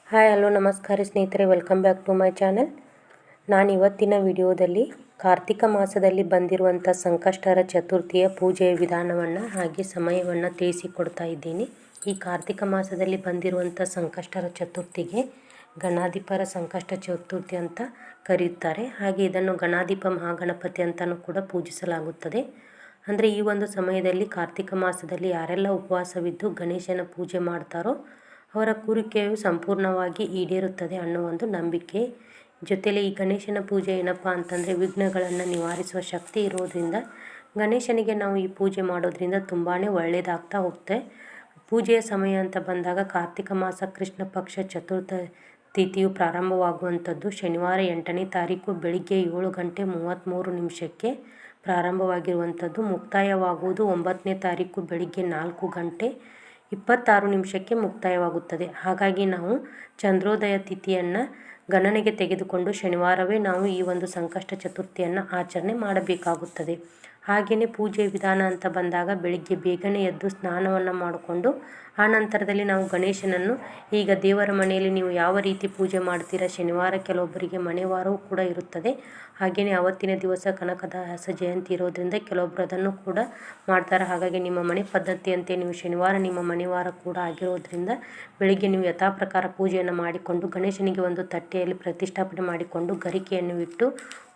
Hi hello ನಮಸ್ಕಾರ ಸ್ನೇಹಿತರೆ, welcome back to my channel. ನಾನು ಇವತ್ತಿನ ವಿಡಿಯೋದಲ್ಲಿ ಕಾರ್ತಿಕ ಮಾಸದಲ್ಲಿ ಬಂದಿರುವಂಥ ಸಂಕಷ್ಟಹರ ಚತುರ್ಥಿಯ ಪೂಜೆಯ ವಿಧಾನವನ್ನು ಹಾಗೆ ಸಮಯವನ್ನು ತಿಳಿಸಿಕೊಡ್ತಾ ಇದ್ದೀನಿ. ಈ ಕಾರ್ತಿಕ ಮಾಸದಲ್ಲಿ ಬಂದಿರುವಂಥ ಸಂಕಷ್ಟಹರ ಚತುರ್ಥಿಗೆ ಗಣಾಧಿಪರ ಸಂಕಷ್ಟ ಚತುರ್ಥಿ ಅಂತ ಕರೆಯುತ್ತಾರೆ. ಹಾಗೆ ಇದನ್ನು ಗಣಾಧಿಪ ಮಹಾಗಣಪತಿ ಅಂತಲೂ ಕೂಡ ಪೂಜಿಸಲಾಗುತ್ತದೆ. ಅಂದರೆ ಈ ಒಂದು ಸಮಯದಲ್ಲಿ ಕಾರ್ತಿಕ ಮಾಸದಲ್ಲಿ ಯಾರೆಲ್ಲ ಉಪವಾಸವಿದ್ದು ಗಣೇಶನ ಪೂಜೆ ಮಾಡ್ತಾರೋ ಅವರ ಕೋರಿಕೆಯು ಸಂಪೂರ್ಣವಾಗಿ ಈಡೇರುತ್ತದೆ ಅನ್ನೋ ಒಂದು ನಂಬಿಕೆ. ಜೊತೆಯಲ್ಲಿ ಈ ಗಣೇಶನ ಪೂಜೆ ಏನಪ್ಪ ಅಂತಂದರೆ ವಿಘ್ನಗಳನ್ನು ನಿವಾರಿಸುವ ಶಕ್ತಿ ಇರೋದ್ರಿಂದ ಗಣೇಶನಿಗೆ ನಾವು ಈ ಪೂಜೆ ಮಾಡೋದ್ರಿಂದ ತುಂಬಾ ಒಳ್ಳೆಯದಾಗ್ತಾ ಹೋಗುತ್ತೆ. ಪೂಜೆಯ ಸಮಯ ಅಂತ ಬಂದಾಗ ಕಾರ್ತಿಕ ಮಾಸ ಕೃಷ್ಣ ಪಕ್ಷ ಚತುರ್ಥ ತಿಥಿಯು ಪ್ರಾರಂಭವಾಗುವಂಥದ್ದು ಶನಿವಾರ 8ನೇ ತಾರೀಕು ಬೆಳಿಗ್ಗೆ 7:33 ಪ್ರಾರಂಭವಾಗಿರುವಂಥದ್ದು. ಮುಕ್ತಾಯವಾಗುವುದು 9ನೇ ತಾರೀಕು ಬೆಳಿಗ್ಗೆ 4:26 ಮುಕ್ತಾಯವಾಗುತ್ತದೆ. ಹಾಗಾಗಿ ನಾವು ಚಂದ್ರೋದಯ ತಿಥಿಯನ್ನು ಗಣನೆಗೆ ತೆಗೆದುಕೊಂಡು ಶನಿವಾರವೇ ನಾವು ಈ ಒಂದು ಸಂಕಷ್ಟ ಚತುರ್ಥಿಯನ್ನು ಆಚರಣೆ ಮಾಡಬೇಕಾಗುತ್ತದೆ. ಹಾಗೆಯೇ ಪೂಜೆಯ ವಿಧಾನ ಅಂತ ಬಂದಾಗ ಬೆಳಿಗ್ಗೆ ಬೇಗನೆ ಎದ್ದು ಸ್ನಾನವನ್ನು ಮಾಡಿಕೊಂಡು ಆ ನಂತರದಲ್ಲಿ ನಾವು ಗಣೇಶನನ್ನು ಈಗ ದೇವರ ಮನೆಯಲ್ಲಿ ನೀವು ಯಾವ ರೀತಿ ಪೂಜೆ ಮಾಡ್ತೀರಾ, ಶನಿವಾರ ಕೆಲವೊಬ್ಬರಿಗೆ ಮನೆವಾರವೂ ಕೂಡ ಇರುತ್ತದೆ. ಹಾಗೆಯೇ ಆವತ್ತಿನ ದಿವಸ ಕನಕದಾಸ ಜಯಂತಿ ಇರೋದ್ರಿಂದ ಕೆಲವೊಬ್ಬರು ಅದನ್ನು ಕೂಡ ಮಾಡ್ತಾರೆ. ಹಾಗಾಗಿ ನಿಮ್ಮ ಮನೆ ಪದ್ಧತಿಯಂತೆ ನೀವು ಶನಿವಾರ ನಿಮ್ಮ ಮನೆವಾರ ಕೂಡ ಆಗಿರೋದ್ರಿಂದ ಬೆಳಿಗ್ಗೆ ನೀವು ಯಥಾ ಪ್ರಕಾರ ಪೂಜೆಯನ್ನು ಮಾಡಿಕೊಂಡು ಗಣೇಶನಿಗೆ ಒಂದು ತಟ್ಟೆಯಲ್ಲಿ ಪ್ರತಿಷ್ಠಾಪನೆ ಮಾಡಿಕೊಂಡು ಗರಿಕೆಯನ್ನು ಇಟ್ಟು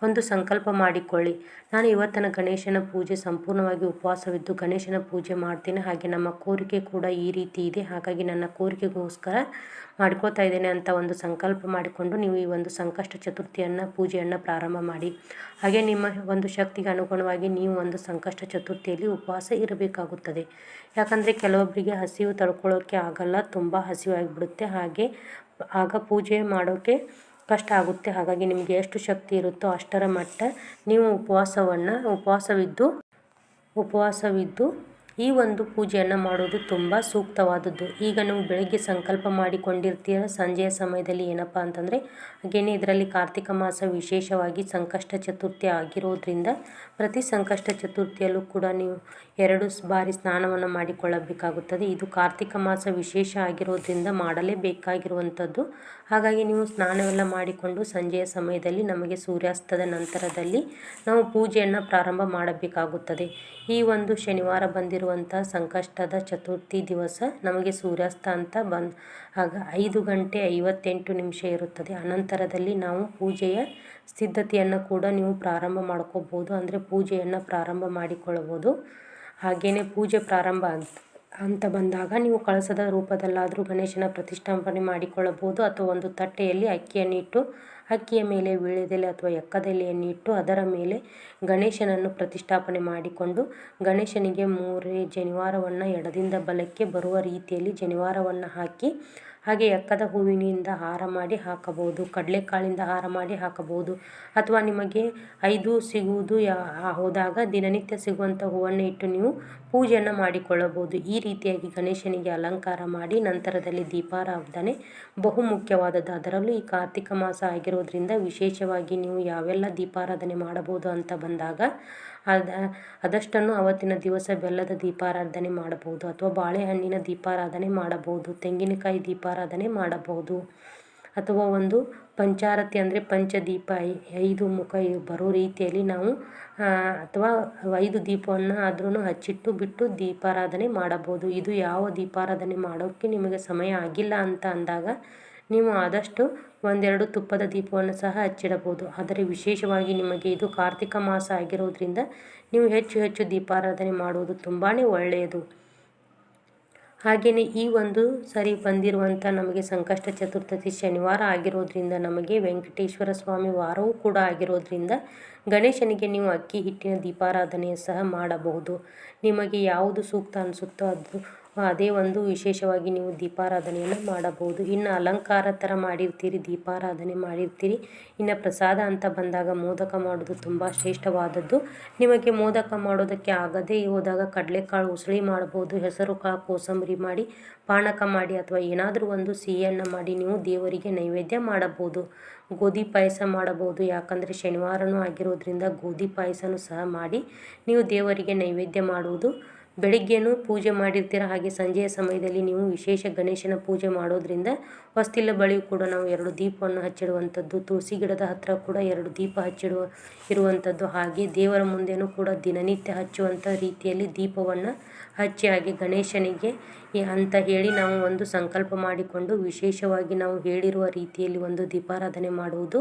ಒಂದು ಸಂಕಲ್ಪ ಮಾಡಿಕೊಳ್ಳಿ. ನಾನು ಇವತ್ತಿನ ಗಣೇಶನ ಪೂಜೆ ಸಂಪೂರ್ಣವಾಗಿ ಉಪವಾಸವಿದ್ದು ಗಣೇಶನ ಪೂಜೆ ಮಾಡ್ತೇನೆ. ಹಾಗೆ ನಮ್ಮ ಕೋರಿಕೆ ಕೂಡ ಈ ರೀತಿ ಇದೆ, ಹಾಗಾಗಿ ನನ್ನ ಕೋರಿಕೆಗೋಸ್ಕರ ಮಾಡ್ಕೋತಾ ಇದ್ದೇನೆ ಅಂತ ಒಂದು ಸಂಕಲ್ಪ ಮಾಡಿಕೊಂಡು ನೀವು ಈ ಒಂದು ಸಂಕಷ್ಟ ಚತುರ್ಥಿಯನ್ನು ಪೂಜೆಯನ್ನು ಪ್ರಾರಂಭ ಮಾಡಿ. ಹಾಗೆ ನಿಮ್ಮ ಒಂದು ಶಕ್ತಿಗೆ ಅನುಗುಣವಾಗಿ ನೀವು ಒಂದು ಸಂಕಷ್ಟ ಚತುರ್ಥಿಯಲ್ಲಿ ಉಪವಾಸ ಇರಬೇಕಾಗುತ್ತದೆ. ಯಾಕಂದರೆ ಕೆಲವೊಬ್ಬರಿಗೆ ಹಸಿವು ತಡ್ಕೊಳ್ಳೋಕ್ಕೆ ಆಗಲ್ಲ, ತುಂಬ ಹಸಿವಾಗಿಬಿಡುತ್ತೆ. ಹಾಗೆ ಆಗ ಪೂಜೆ ಮಾಡೋಕ್ಕೆ ಕಷ್ಟ ಆಗುತ್ತೆ. ಹಾಗಾಗಿ ನಿಮಗೆ ಎಷ್ಟು ಶಕ್ತಿ ಇರುತ್ತೋ ಅಷ್ಟರ ಮಟ್ಟ ನೀವು ಉಪವಾಸವಿದ್ದು ಈ ಒಂದು ಪೂಜೆಯನ್ನು ಮಾಡೋದು ತುಂಬ ಸೂಕ್ತವಾದದ್ದು. ಈಗ ನೀವು ಬೆಳಗ್ಗೆ ಸಂಕಲ್ಪ ಮಾಡಿಕೊಂಡಿರ್ತೀರ, ಸಂಜೆಯ ಸಮಯದಲ್ಲಿ ಏನಪ್ಪ ಅಂತಂದರೆ ಹಾಗೇನೇ ಇದರಲ್ಲಿ ಕಾರ್ತಿಕ ಮಾಸ ವಿಶೇಷವಾಗಿ ಸಂಕಷ್ಟ ಚತುರ್ಥಿ ಆಗಿರೋದ್ರಿಂದ ಪ್ರತಿ ಸಂಕಷ್ಟ ಚತುರ್ಥಿಯಲ್ಲೂ ಕೂಡ ನೀವು 2 ಬಾರಿ ಸ್ನಾನವನ್ನು ಮಾಡಿಕೊಳ್ಳಬೇಕಾಗುತ್ತದೆ. ಇದು ಕಾರ್ತಿಕ ಮಾಸ ವಿಶೇಷ ಆಗಿರೋದ್ರಿಂದ ಮಾಡಲೇಬೇಕಾಗಿರುವಂಥದ್ದು. ಹಾಗಾಗಿ ನೀವು ಸ್ನಾನವೆಲ್ಲ ಮಾಡಿಕೊಂಡು ಸಂಜೆಯ ಸಮಯದಲ್ಲಿ ನಮಗೆ ಸೂರ್ಯಾಸ್ತದ ನಂತರದಲ್ಲಿ ನಾವು ಪೂಜೆಯನ್ನು ಪ್ರಾರಂಭ ಮಾಡಬೇಕಾಗುತ್ತದೆ. ಈ ಒಂದು ಶನಿವಾರ ಬಂದಿರುವಂಥ ಸಂಕಷ್ಟದ ಚತುರ್ಥಿ ದಿವಸ ನಮಗೆ ಸೂರ್ಯಾಸ್ತ ಅಂತ ಆಗ 5:58 ಇರುತ್ತದೆ. ಅನಂತರದಲ್ಲಿ ನಾವು ಪೂಜೆಯ ಸಿದ್ಧತೆಯನ್ನು ಕೂಡ ನೀವು ಪ್ರಾರಂಭ ಮಾಡ್ಕೋಬೋದು, ಅಂದರೆ ಪೂಜೆಯನ್ನು ಪ್ರಾರಂಭ ಮಾಡಿಕೊಳ್ಳಬಹುದು. ಹಾಗೆಯೇ ಪೂಜೆ ಪ್ರಾರಂಭ ಅಂತ ಬಂದಾಗ ನೀವು ಕಳಸದ ರೂಪದಲ್ಲಾದರೂ ಗಣೇಶನ ಪ್ರತಿಷ್ಠಾಪನೆ ಮಾಡಿಕೊಳ್ಳಬಹುದು, ಅಥವಾ ಒಂದು ತಟ್ಟೆಯಲ್ಲಿ ಅಕ್ಕಿಯನ್ನು ಇಟ್ಟು ಅಕ್ಕಿಯ ಮೇಲೆ ವೀಳ್ಯದೆಲೆ ಅಥವಾ ಎಕ್ಕದೆಲೆಯನ್ನು ಇಟ್ಟು ಅದರ ಮೇಲೆ ಗಣೇಶನನ್ನು ಪ್ರತಿಷ್ಠಾಪನೆ ಮಾಡಿಕೊಂಡು ಗಣೇಶನಿಗೆ 3 ಜನಿವಾರವನ್ನು ಎಡದಿಂದ ಬಲಕ್ಕೆ ಬರುವ ರೀತಿಯಲ್ಲಿ ಜನಿವಾರವನ್ನು ಹಾಕಿ ಹಾಗೆ ಎಕ್ಕದ ಹೂವಿನಿಂದ ಹಾರ ಮಾಡಿ ಹಾಕಬಹುದು, ಕಡಲೆಕಾಳಿಂದ ಹಾರ ಮಾಡಿ ಹಾಕಬಹುದು, ಅಥವಾ ನಿಮಗೆ 5 ಸಿಗುವುದು ಹೋದಾಗ ದಿನನಿತ್ಯ ಸಿಗುವಂಥ ಹೂವನ್ನು ಇಟ್ಟು ನೀವು ಪೂಜೆಯನ್ನು ಮಾಡಿಕೊಳ್ಳಬಹುದು. ಈ ರೀತಿಯಾಗಿ ಗಣೇಶನಿಗೆ ಅಲಂಕಾರ ಮಾಡಿ ನಂತರದಲ್ಲಿ ದೀಪಾರಾಧನೆ ಬಹುಮುಖ್ಯವಾದದ್ದು. ಅದರಲ್ಲೂ ಈ ಕಾರ್ತಿಕ ಮಾಸ ಆಗಿರೋದ್ರಿಂದ ವಿಶೇಷವಾಗಿ ನೀವು ಯಾವೆಲ್ಲ ದೀಪಾರಾಧನೆ ಮಾಡಬಹುದು ಅಂತ ಬಂದಾಗ ಅದಷ್ಟನ್ನು ಅವತ್ತಿನ ದಿವಸ ಬೆಲ್ಲದ ದೀಪಾರಾಧನೆ ಮಾಡಬಹುದು, ಅಥವಾ ಬಾಳೆಹಣ್ಣಿನ ದೀಪಾರಾಧನೆ ಮಾಡಬಹುದು, ತೆಂಗಿನಕಾಯಿ ದೀಪಾರಾಧನೆ ಮಾಡಬಹುದು, ಅಥವಾ ಒಂದು ಪಂಚಾರತಿ ಅಂದರೆ ಪಂಚದೀಪ 5 ಮುಖ ಬರೋ ರೀತಿಯಲ್ಲಿ ನಾವು ಅಥವಾ 5 ದೀಪವನ್ನು ಆದ್ರೂ ಹಚ್ಚಿಟ್ಟು ಬಿಟ್ಟು ದೀಪಾರಾಧನೆ ಮಾಡಬಹುದು. ಇದು ಯಾವ ದೀಪಾರಾಧನೆ ಮಾಡೋಕ್ಕೆ ನಿಮಗೆ ಸಮಯ ಆಗಿಲ್ಲ ಅಂತ ಅಂದಾಗ ನೀವು ಆದಷ್ಟು 1-2 ತುಪ್ಪದ ದೀಪವನ್ನು ಸಹ ಹಚ್ಚಿಡಬಹುದು. ಆದರೆ ವಿಶೇಷವಾಗಿ ನಿಮಗೆ ಇದು ಕಾರ್ತಿಕ ಮಾಸ ಆಗಿರೋದ್ರಿಂದ ನೀವು ಹೆಚ್ಚು ದೀಪಾರಾಧನೆ ಮಾಡುವುದು ತುಂಬಾ ಒಳ್ಳೆಯದು. ಹಾಗೆಯೇ ಈ ಒಂದು ಸರಿ ಬಂದಿರುವಂಥ ನಮಗೆ ಸಂಕಷ್ಟ ಚತುರ್ಥಿ ಶನಿವಾರ ಆಗಿರೋದ್ರಿಂದ ನಮಗೆ ವೆಂಕಟೇಶ್ವರ ಸ್ವಾಮಿ ವಾರವೂ ಕೂಡ ಆಗಿರೋದ್ರಿಂದ ಗಣೇಶನಿಗೆ ನೀವು ಅಕ್ಕಿ ಹಿಟ್ಟಿನ ದೀಪಾರಾಧನೆ ಸಹ ಮಾಡಬಹುದು. ನಿಮಗೆ ಯಾವುದು ಸೂಕ್ತ ಅನಿಸುತ್ತೋ ಅದೇ ಒಂದು ವಿಶೇಷವಾಗಿ ನೀವು ದೀಪಾರಾಧನೆಯನ್ನು ಮಾಡಬಹುದು. ಇನ್ನು ಅಲಂಕಾರ ಥರ ಮಾಡಿರ್ತೀರಿ, ದೀಪಾರಾಧನೆ ಮಾಡಿರ್ತೀರಿ. ಇನ್ನು ಪ್ರಸಾದ ಅಂತ ಬಂದಾಗ ಮೋದಕ ಮಾಡೋದು ತುಂಬ ಶ್ರೇಷ್ಠವಾದದ್ದು. ನಿಮಗೆ ಮೋದಕ ಮಾಡೋದಕ್ಕೆ ಆಗದೇ ಹೋದಾಗ ಕಡಲೆಕಾಳು ಉಸಳಿ ಮಾಡ್ಬೋದು, ಹೆಸರು ಕಾಳು ಕೋಸಂಬರಿ ಮಾಡಿ, ಪಾನಕ ಮಾಡಿ, ಅಥವಾ ಏನಾದರೂ ಒಂದು ಸಿಹಿಯನ್ನು ಮಾಡಿ ನೀವು ದೇವರಿಗೆ ನೈವೇದ್ಯ ಮಾಡಬಹುದು. ಗೋಧಿ ಪಾಯಸ ಮಾಡಬಹುದು, ಯಾಕಂದರೆ ಶನಿವಾರನೂ ಆಗಿರೋದ್ರಿಂದ ಗೋಧಿ ಪಾಯಸನೂ ಸಹ ಮಾಡಿ ನೀವು ದೇವರಿಗೆ ನೈವೇದ್ಯ ಮಾಡುವುದು ಬೆಳಿಗ್ಗೆನೂ ಪೂಜೆ ಮಾಡಿರ್ತೀರ, ಹಾಗೆ ಸಂಜೆಯ ಸಮಯದಲ್ಲಿ ನೀವು ವಿಶೇಷ ಗಣೇಶನ ಪೂಜೆ ಮಾಡೋದ್ರಿಂದ ಹೊಸ್ತಿಲ ಬಳಿಯೂ ಕೂಡ ನಾವು 2 ದೀಪವನ್ನು ಹಚ್ಚಿಡುವಂಥದ್ದು, ತುಳಸಿ ಗಿಡದ ಹತ್ತಿರ ಕೂಡ 2 ದೀಪ ಇರುವಂಥದ್ದು, ಹಾಗೆ ದೇವರ ಮುಂದೆನೂ ಕೂಡ ದಿನನಿತ್ಯ ಹಚ್ಚುವಂಥ ರೀತಿಯಲ್ಲಿ ದೀಪವನ್ನು ಹಚ್ಚಿ, ಹಾಗೆ ಗಣೇಶನಿಗೆ ಅಂತ ಹೇಳಿ ನಾವು ಒಂದು ಸಂಕಲ್ಪ ಮಾಡಿಕೊಂಡು ವಿಶೇಷವಾಗಿ ನಾವು ಹೇಳಿರುವ ರೀತಿಯಲ್ಲಿ ಒಂದು ದೀಪಾರಾಧನೆ ಮಾಡುವುದು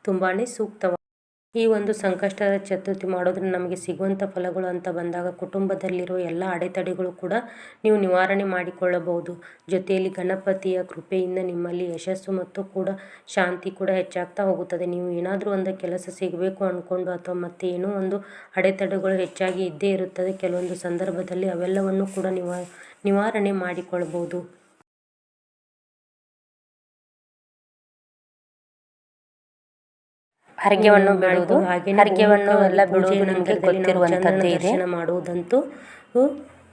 ತುಂಬಾ ಸೂಕ್ತವಾಗಿದೆ. ಈ ಒಂದು ಸಂಕಷ್ಟದ ಚತುರ್ಥಿ ಮಾಡೋದ್ರಿಂದ ನಮಗೆ ಸಿಗುವಂಥ ಫಲಗಳು ಅಂತ ಬಂದಾಗ ಕುಟುಂಬದಲ್ಲಿರುವ ಎಲ್ಲ ಅಡೆತಡೆಗಳು ಕೂಡ ನೀವು ನಿವಾರಣೆ ಮಾಡಿಕೊಳ್ಳಬಹುದು. ಜೊತೆಯಲ್ಲಿ ಗಣಪತಿಯ ಕೃಪೆಯಿಂದ ನಿಮ್ಮಲ್ಲಿ ಯಶಸ್ಸು ಮತ್ತು ಕೂಡ ಶಾಂತಿ ಕೂಡ ಹೆಚ್ಚಾಗ್ತಾ ಹೋಗುತ್ತದೆ. ನೀವು ಏನಾದರೂ ಒಂದು ಕೆಲಸ ಸಿಗಬೇಕು ಅಂದ್ಕೊಂಡು ಅಥವಾ ಮತ್ತೆ ಏನೋ ಒಂದು ಅಡೆತಡೆಗಳು ಹೆಚ್ಚಾಗಿ ಇದ್ದೇ ಇರುತ್ತದೆ. ಕೆಲವೊಂದು ಸಂದರ್ಭದಲ್ಲಿ ಅವೆಲ್ಲವನ್ನು ಕೂಡ ನಿವಾರಣೆ ಮಾಡಿಕೊಳ್ಬೋದು. ಹರಕೆಯನ್ನು ಬಿಡುವುದು, ಹರಕೆಯನ್ನು ಎಲ್ಲ ಬಿಡುವುದು ನಮಗೆ ಗೊತ್ತಿರುವಂಥದ್ದೇ ಇದೆ. ದರ್ಶನ ಮಾಡುವುದಂತೂ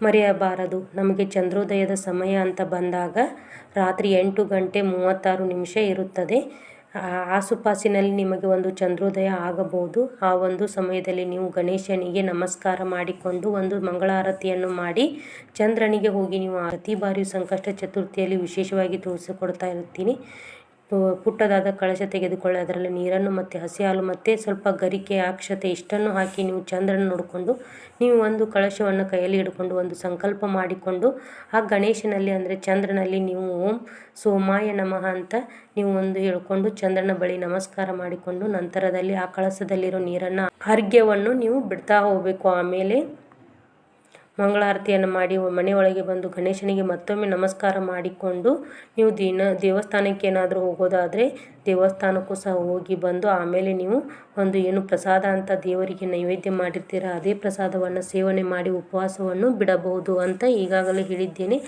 ಮರೆಯಬಾರದು. ನಮಗೆ ಚಂದ್ರೋದಯದ ಸಮಯ ಅಂತ ಬಂದಾಗ ರಾತ್ರಿ 8:36 ಇರುತ್ತದೆ. ಆಸುಪಾಸಿನಲ್ಲಿ ನಿಮಗೆ ಒಂದು ಚಂದ್ರೋದಯ ಆಗಬಹುದು. ಆ ಒಂದು ಸಮಯದಲ್ಲಿ ನೀವು ಗಣೇಶನಿಗೆ ನಮಸ್ಕಾರ ಮಾಡಿಕೊಂಡು ಒಂದು ಮಂಗಳಾರತಿಯನ್ನು ಮಾಡಿ ಚಂದ್ರನಿಗೆ ಹೋಗಿ ನೀವು ಪ್ರತಿ ಬಾರಿಯೂ ಸಂಕಷ್ಟ ಚತುರ್ಥಿಯಲ್ಲಿ ವಿಶೇಷವಾಗಿ ತೋರಿಸಿಕೊಡ್ತಾ ಇರ್ತೀನಿ. ಪುಟ್ಟದಾದ ಕಳಶ ತೆಗೆದುಕೊಳ್ಳಿ, ಅದರಲ್ಲಿ ನೀರನ್ನು ಮತ್ತು ಹಸಿ ಹಾಲು ಮತ್ತು ಸ್ವಲ್ಪ ಗರಿಕೆ, ಅಕ್ಷತೆ ಇಷ್ಟನ್ನು ಹಾಕಿ ನೀವು ಚಂದ್ರನ ನೋಡಿಕೊಂಡು ನೀವು ಒಂದು ಕಳಶವನ್ನು ಕೈಯಲ್ಲಿ ಹಿಡ್ಕೊಂಡು ಒಂದು ಸಂಕಲ್ಪ ಮಾಡಿಕೊಂಡು ಆ ಗಣೇಶನಲ್ಲಿ ಅಂದರೆ ಚಂದ್ರನಲ್ಲಿ ನೀವು ಓಂ ಸೋಮಾಯ ನಮಃ ಅಂತ ನೀವು ಒಂದು ಹೇಳ್ಕೊಂಡು ಚಂದ್ರನ ಬಳಿ ನಮಸ್ಕಾರ ಮಾಡಿಕೊಂಡು ನಂತರದಲ್ಲಿ ಆ ಕಳಸದಲ್ಲಿರೋ ನೀರನ್ನು ಅರ್ಘ್ಯವನ್ನು ನೀವು ಬಿಡ್ತಾ ಹೋಗಬೇಕು. ಆಮೇಲೆ ಮಂಗಳಾರತಿಯನ್ನು ಮಾಡಿ ಮನೆಯೊಳಗೆ ಬಂದು ಗಣೇಶನಿಗೆ ಮತ್ತೊಮ್ಮೆ ನಮಸ್ಕಾರ ಮಾಡಿಕೊಂಡು ನೀವು ದೇವಸ್ಥಾನಕ್ಕೆ ಏನಾದರೂ ಹೋಗೋದಾದರೆ ದೇವಸ್ಥಾನಕ್ಕೂ ಸಹ ಹೋಗಿ ಬಂದು ಆಮೇಲೆ ನೀವು ಒಂದು ಏನು ಪ್ರಸಾದ ಅಂತ ದೇವರಿಗೆ ನೈವೇದ್ಯ ಮಾಡಿರ್ತೀರ ಅದೇ ಪ್ರಸಾದವನ್ನು ಸೇವನೆ ಮಾಡಿ ಉಪವಾಸವನ್ನು ಬಿಡಬಹುದು ಅಂತ ಈಗಾಗಲೇ ಹೇಳಿದ್ದೇನೆ.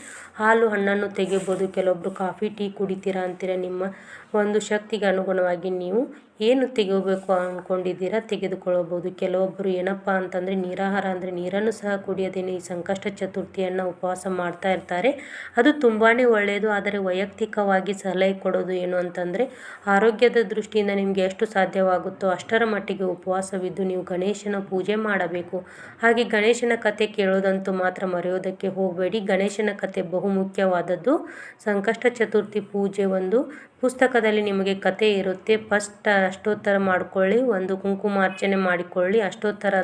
ಹಾಲು ಹಣ್ಣನ್ನು ತೆಗೆಯಬಹುದು. ಕೆಲವೊಬ್ಬರು ಕಾಫಿ ಟೀ ಕುಡಿತೀರಾ ಅಂತೀರ. ನಿಮ್ಮ ಒಂದು ಶಕ್ತಿಗೆ ಅನುಗುಣವಾಗಿ ನೀವು ಏನು ತೆಗೆಯಬೇಕು ಅಂದ್ಕೊಂಡಿದ್ದೀರಾ ತೆಗೆದುಕೊಳ್ಳಬಹುದು. ಕೆಲವೊಬ್ಬರು ಏನಪ್ಪ ಅಂತಂದರೆ ನೀರಾಹಾರ ಅಂದರೆ ನೀರನ್ನು ಸಹ ಕುಡಿಯೋದೇನೆ ಈ ಸಂಕಷ್ಟ ಚತುರ್ಥಿಯನ್ನು ಉಪವಾಸ ಮಾಡ್ತಾ ಇರ್ತಾರೆ. ಅದು ತುಂಬಾ ಒಳ್ಳೆಯದು. ಆದರೆ ವೈಯಕ್ತಿಕವಾಗಿ ಸಲಹೆ ಕೊಡೋದು ಏನು ಅಂತಂದರೆ ಆರೋಗ್ಯದ ದೃಷ್ಟಿಯಿಂದ ನಿಮಗೆ ಎಷ್ಟು ಸಾಧ್ಯವಾಗುತ್ತೋ ಅಷ್ಟರ ಮಟ್ಟಿಗೆ ಉಪವಾಸವಿದ್ದು ನೀವು ಗಣೇಶನ ಪೂಜೆ ಮಾಡಬೇಕು. ಹಾಗೆ ಗಣೇಶನ ಕತೆ ಕೇಳೋದಂತೂ ಮಾತ್ರ ಮರೆಯೋದಕ್ಕೆ ಹೋಗಬೇಡಿ. ಗಣೇಶನ ಕತೆ ಬಹುಮುಖ್ಯವಾದದ್ದು. ಸಂಕಷ್ಟ ಚತುರ್ಥಿ ಪೂಜೆ ಒಂದು ಪುಸ್ತಕದಲ್ಲಿ ನಿಮಗೆ ಕತೆ ಇರುತ್ತೆ. ಫಸ್ಟ್ ಅಷ್ಟೋತ್ತರ ಮಾಡಿಕೊಳ್ಳಿ, ಒಂದು ಕುಂಕುಮಾರ್ಚನೆ ಮಾಡಿಕೊಳ್ಳಿ. ಅಷ್ಟೋತ್ತರ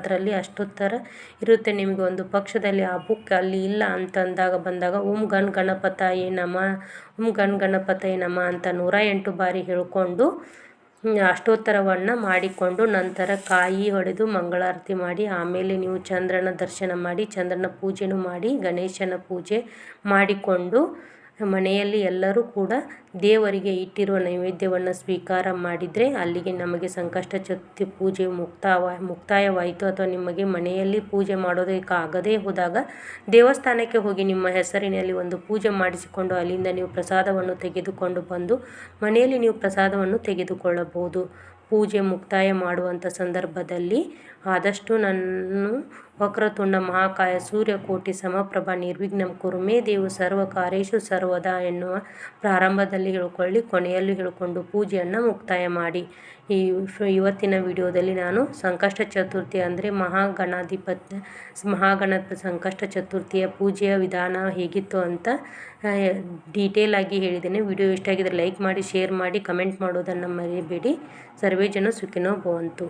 ಇರುತ್ತೆ ನಿಮಗೆ ಒಂದು ಪಕ್ಷದಲ್ಲಿ. ಆ ಬುಕ್ ಅಲ್ಲಿ ಇಲ್ಲ ಅಂತಂದಾಗ ಬಂದಾಗ ಓಂ ಗಣ್ ಗಣಪತಾಯೇ ನಮಃ, ಓಂ ಗಣ್ ಗಣಪತಾಯೇ ನಮಃ ಅಂತ 108 ಬಾರಿ ಹೇಳ್ಕೊಂಡು ಅಷ್ಟೋತ್ತರವನ್ನು ಮಾಡಿಕೊಂಡು ನಂತರ ಕಾಯಿ ಹೊಡೆದು ಮಂಗಳಾರತಿ ಮಾಡಿ ಆಮೇಲೆ ನೀವು ಚಂದ್ರನ ದರ್ಶನ ಮಾಡಿ ಚಂದ್ರನ ಪೂಜೆನೂ ಮಾಡಿ ಗಣೇಶನ ಪೂಜೆ ಮಾಡಿಕೊಂಡು ಮನೆಯಲ್ಲಿ ಎಲ್ಲರೂ ಕೂಡ ದೇವರಿಗೆ ಇಟ್ಟಿರುವ ನೈವೇದ್ಯವನ್ನು ಸ್ವೀಕಾರ ಮಾಡಿದರೆ ಅಲ್ಲಿಗೆ ನಮಗೆ ಸಂಕಷ್ಟ ಚತುರ್ಥಿ ಪೂಜೆ ಮುಕ್ತಾಯವಾಯಿತು. ಅಥವಾ ನಿಮಗೆ ಮನೆಯಲ್ಲಿ ಪೂಜೆ ಮಾಡೋದಕ್ಕೆ ಆಗದೇ ಹೋದಾಗ ದೇವಸ್ಥಾನಕ್ಕೆ ಹೋಗಿ ನಿಮ್ಮ ಹೆಸರಿನಲ್ಲಿ ಒಂದು ಪೂಜೆ ಮಾಡಿಸಿಕೊಂಡು ಅಲ್ಲಿಂದ ನೀವು ಪ್ರಸಾದವನ್ನು ತೆಗೆದುಕೊಂಡು ಬಂದು ಮನೆಯಲ್ಲಿ ನೀವು ಪ್ರಸಾದವನ್ನು ತೆಗೆದುಕೊಳ್ಳಬಹುದು. ಪೂಜೆ ಮುಕ್ತಾಯ ಮಾಡುವಂಥ ಸಂದರ್ಭದಲ್ಲಿ ಆದಷ್ಟು ನಾನು ವಕ್ರತುಂಡ ಮಹಾಕಾಯ ಸೂರ್ಯಕೋಟಿ ಸಮಪ್ರಭಾ ನಿರ್ವಿಘ್ನಂ ಕುರು ಮೇ ದೇವ ಸರ್ವ ಕಾರ್ಯೇಷು ಸರ್ವದಾ ಎನ್ನುವ ಪ್ರಾರಂಭದಲ್ಲಿ ಹೇಳ್ಕೊಳ್ಳಿ, ಕೊನೆಯಲ್ಲೂ ಹೇಳಿಕೊಂಡು ಪೂಜೆಯನ್ನು ಮುಕ್ತಾಯ ಮಾಡಿ. ಇವತ್ತಿನ ವಿಡಿಯೋದಲ್ಲಿ ನಾನು ಸಂಕಷ್ಟ ಚತುರ್ಥಿ ಅಂದರೆ ಮಹಾಗಣಪತಿ ಸಂಕಷ್ಟ ಚತುರ್ಥಿಯ ಪೂಜೆಯ ವಿಧಾನ ಹೇಗಿತ್ತು ಅಂತ ಡೀಟೇಲ್ ಆಗಿ ಹೇಳಿದ್ದೇನೆ. ವಿಡಿಯೋ ಇಷ್ಟ ಆಗಿದ್ರೆ ಲೈಕ್ ಮಾಡಿ, ಶೇರ್ ಮಾಡಿ, ಕಮೆಂಟ್ ಮಾಡೋದನ್ನು ಮರೆಯಬೇಡಿ. ಸರ್ವೇ ಜನ ಸುಖಿನೋ ಭವಂತು.